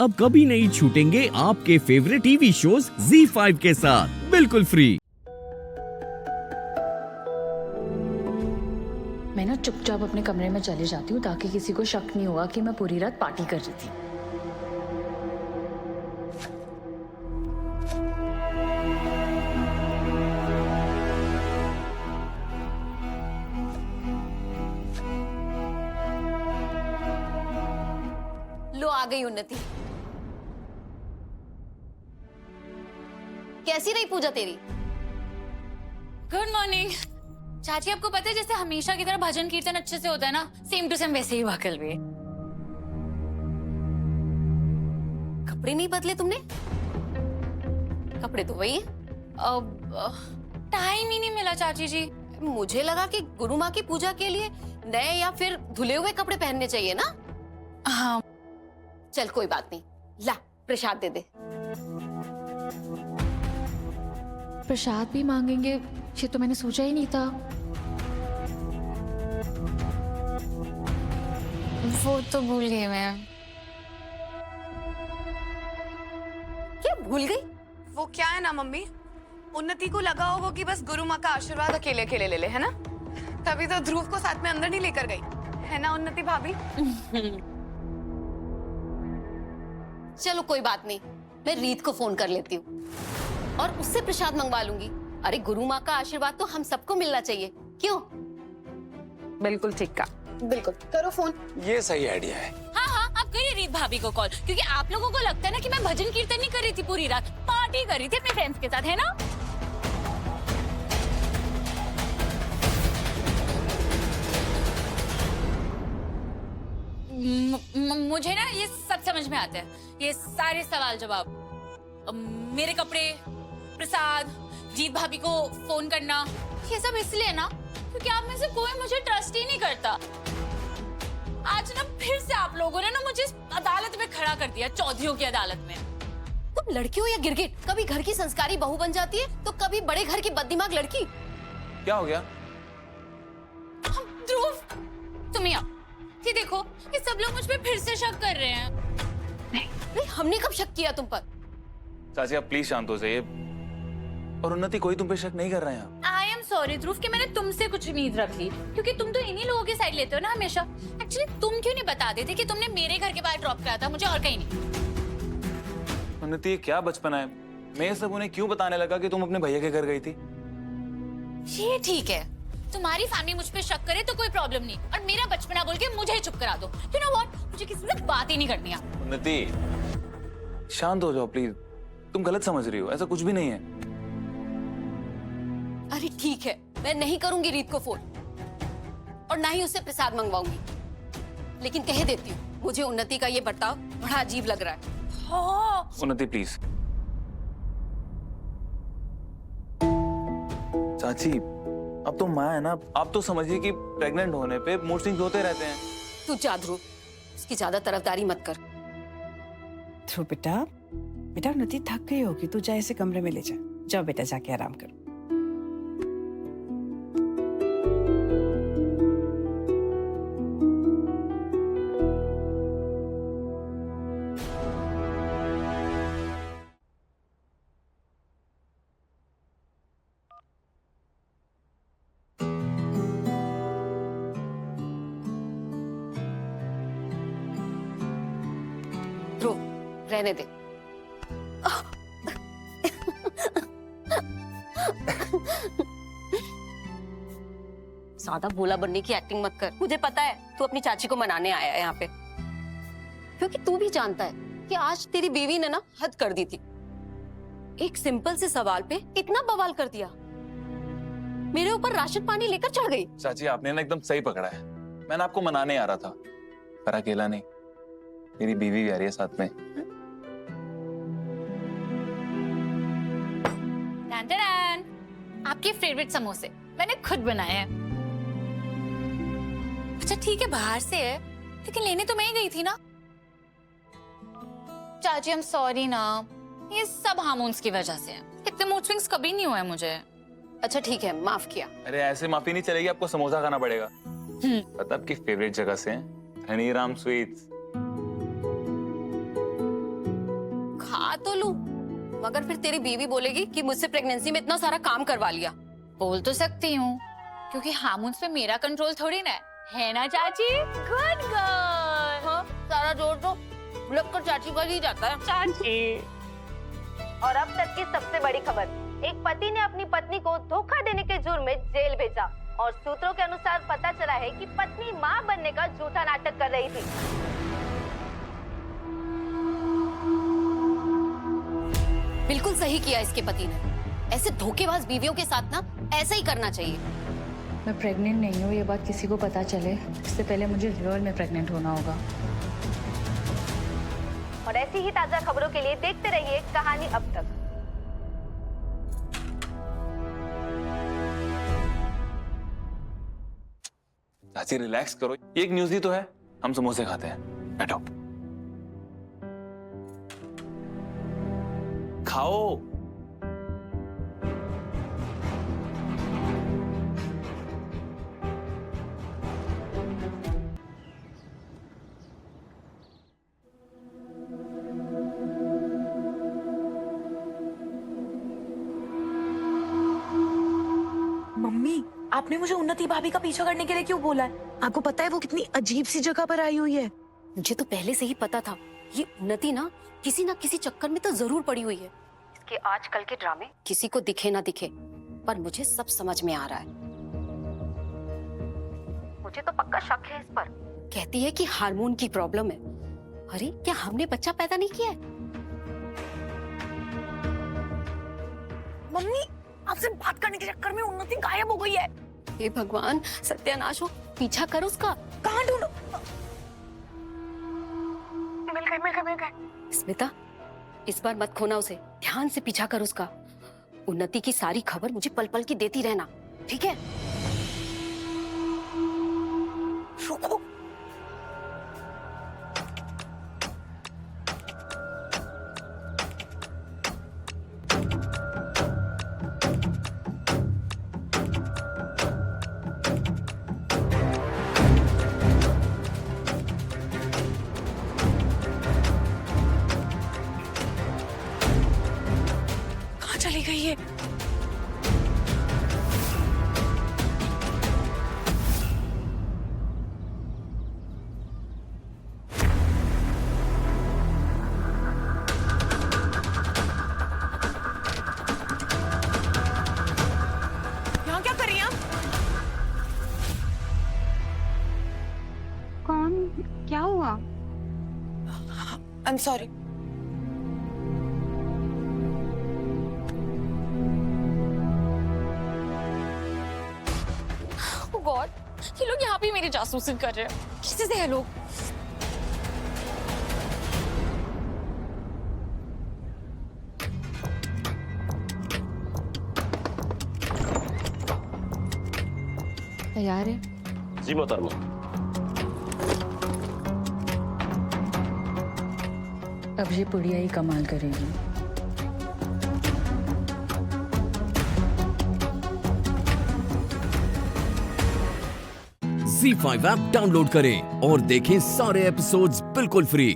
अब कभी नहीं छूटेंगे आपके फेवरेट टीवी शोज ZEE5 के साथ बिल्कुल फ्री। मैं ना चुपचाप अपने कमरे में चली जाती हूँ ताकि किसी को शक नहीं होगा कि मैं पूरी रात पार्टी कर रही थी। लो आ गई उन्नति। कैसी रही पूजा तेरी? गुड मॉर्निंग चाची। आपको पता है जैसे हमेशा की तरह भजन कीर्तन अच्छे से होता है ना, सेम टू सेम वैसे ही हुआ कल भी। कपड़े नहीं बदले तुमने? कपड़े तो वही है। अब टाइम ही नहीं मिला चाची जी। मुझे लगा कि गुरु माँ की पूजा के लिए नए या फिर धुले हुए कपड़े पहनने चाहिए ना। हाँ चल कोई बात नहीं, ला प्रसाद दे दे। प्रसाद भी मांगेंगे, ये तो मैंने सोचा ही नहीं था। वो तो भूल गई मैं। क्या भूल गई? वो क्या है ना मम्मी, उन्नति को लगा होगा कि बस गुरु माँ का आशीर्वाद अकेले अकेले ले ले, है ना? तभी तो ध्रुव को साथ में अंदर नहीं लेकर गई, है ना उन्नति भाभी? चलो कोई बात नहीं, मैं रीत को फोन कर लेती हूँ और उससे प्रसाद मंगवा लूंगी। अरे गुरु माँ का आशीर्वाद तो हम सबको मिलना चाहिए, क्यों? बिल्कुल ठीक का। बिल्कुल, करो फोन। ये सही आइडिया है। हाँ हाँ आप करिए रीत भाभी को कॉल, क्योंकि आप लोगों को लगता है ना कि मैं भजन कीर्तन नहीं कर रही थी, पूरी रात पार्टी कर रही थी अपने फ्रेंड्स के साथ, है ना? मुझे ना ये सब समझ में आता है, ये सारे सवाल जवाब। मेरे कपड़े, प्रसाद, जीत भाभी को फोन करना, ये सब इसलिए ना क्योंकि आप में से कोई मुझे ट्रस्ट ही नहीं करता। आज ना फिर से आप लोगों ने ना मुझे अदालत में खड़ा कर दिया, चौधरियों की अदालत में। तुम लड़की हो या गिरगिट? कभी घर की संस्कारी बहू बन जाती है तो कभी बड़े घर की बददिमाग लड़की। क्या हो गया? ध्रुव तुम ही आओ, ये देखो ये सब लोग मुझ पे फिर से शक कर रहे हैं। नहीं, हमने कब शक किया तुम पर? चाची आप प्लीज शांत हो जाइए। और उन्नति कोई तुम पे शक नहीं कर रहे हैं। आई एम सॉरी ध्रुव कि मैंने तुमसे कुछ उम्मीद रख ली, क्योंकि तुम तो इन्हीं लोगों की साइड लेते हो ना हमेशा। एक्चुअली तुम क्यों नहीं बता देते कि तुमने मेरे घर के बाहर ड्रॉप कराया था मुझे और कहीं नहीं? उन्नति ये क्या बचपना है, मैं सब उन्हें क्यों बताने लगा कि तुम अपने भैया के घर गई थी? ये ठीक है, तुम्हारी फैमिली मुझ पे शक करे तो कोई प्रॉब्लम नहीं, और मेरा बचपना बोल के मुझे चुप करा दो। यू नो व्हाट, मुझे किसी से बात ही नहीं करनी है। उन्नति शांत हो जाओ प्लीज, तुम गलत समझ रही हो, ऐसा कुछ भी नहीं है। अरे ठीक है, मैं नहीं करूंगी रीत को फोन और ना ही उससे प्रसाद मंगवाऊंगी, लेकिन कह देती हूँ मुझे उन्नति का ये बर्ताव बड़ा अजीब लग रहा है। हाँ। उन्नति प्लीज। चाची अब तो माँ है ना, आप तो समझिए कि प्रेग्नेंट होने पे मूड स्विंग्स होते रहते हैं। तू जा ध्रुव, उसकी ज्यादा तरफदारी मत कर। ध्रुव बेटा, बेटा उन्नति थक गई होगी, तू जा ऐसे कमरे में ले जा। जाओ बेटा, जाके आराम करो। ध्रुव रहने दे। ज्यादा भोला बनने की एक्टिंग मत कर। मुझे पता है तू अपनी चाची को मनाने आया है यहाँ पे, क्योंकि तू भी जानता है कि आज तेरी बीवी ने ना हद कर दी थी। एक सिंपल से सवाल पे इतना बवाल कर दिया, मेरे ऊपर राशन पानी लेकर चढ़ गई। चाची आपने ना एकदम सही पकड़ा है, मैंने आपको मनाने आ रहा था, पर अकेला नहीं, मेरी बीवी भी आ रही है साथ में। टन-टन-टन, आपके फेवरेट समोसे मैंने खुद बनाए हैं। अच्छा ठीक है बाहर से है, लेकिन लेने तो मैं ही गई थी ना। चाची I'm सॉरी ना, ये सब हार्मोन्स की वजह से है, इतने मूड स्विंग्स कभी नहीं हुए मुझे। अच्छा ठीक है, माफ किया। अरे ऐसे माफी नहीं चलेगी, आपको समोसा खाना पड़ेगा। पता आपकी फेवरेट जगह से हैं, हनीराम स्वीट्स। खा तो लूं, मगर फिर तेरी बीवी बोलेगी कि मुझसे प्रेगनेंसी में इतना सारा काम करवा लिया। बोल तो सकती हूँ, क्योंकि हार्मोन्स पे मेरा कंट्रोल थोड़ी ना है ना चाची? Good girl. हाँ, सारा जोर तो लगकर चाची का ही जाता है। चाची। और अब तक की सबसे बड़ी खबर, एक पति ने अपनी पत्नी को धोखा देने के जुर्म में जेल भेजा और सूत्रों के अनुसार पता चला है कि पत्नी मां बनने का झूठा नाटक कर रही थी। बिल्कुल सही किया इसके पति ने। ऐसे धोखेबाज बीवियों के साथ ना ऐसा ही करना चाहिए। मैं प्रेग्नेंट नहीं हूँ, ये बात किसी को पता चले इससे पहले मुझे रियल में प्रेग्नेंट होना होगा। और ऐसी ही ताजा खबरों के लिए देखते रहिए कहानी अब तक। चाची रिलैक्स करो, एक न्यूज ही तो है, हम समोसे खाते हैं, बैठो खाओ। मम्मी, आपने मुझे उन्नति भाभी का पीछा करने के लिए क्यों बोला है? आपको पता है वो कितनी अजीब सी जगह पर आई हुई है। मुझे तो पहले से ही पता था, ये उन्नति ना किसी चक्कर में तो जरूर पड़ी हुई है। इसके आजकल के ड्रामे किसी को दिखे ना दिखे, पर मुझे सब समझ में आ रहा है। मुझे तो पक्का शक है इस पर। कहती है कि हार्मोन की प्रॉब्लम है। अरे क्या हमने बच्चा पैदा नहीं किया है? मम्मी, आपसे बात करने के चक्कर में उन्नति गायब हो गई है। हे भगवान, सत्यानाश हो, पीछा कर उसका। कहाँ ढूंढो? मिल गए। स्मिता, इस बार मत खोना उसे, ध्यान से पीछा कर उसका। उन्नति की सारी खबर मुझे पल पल की देती रहना, ठीक है? रुको। चली गई है। यहाँ क्या कर रही हैं आप? कौन? क्या हुआ? I am sorry. गॉड, ये लोग यहाँ पे मेरी जासूसी कर रहे हैं। किसी से है लोग? तैयार है? जी मोहतरमा। अब ये पुड़िया ही कमाल करेगी। Z5 ऐप डाउनलोड करें और देखें सारे एपिसोड्स बिल्कुल फ्री।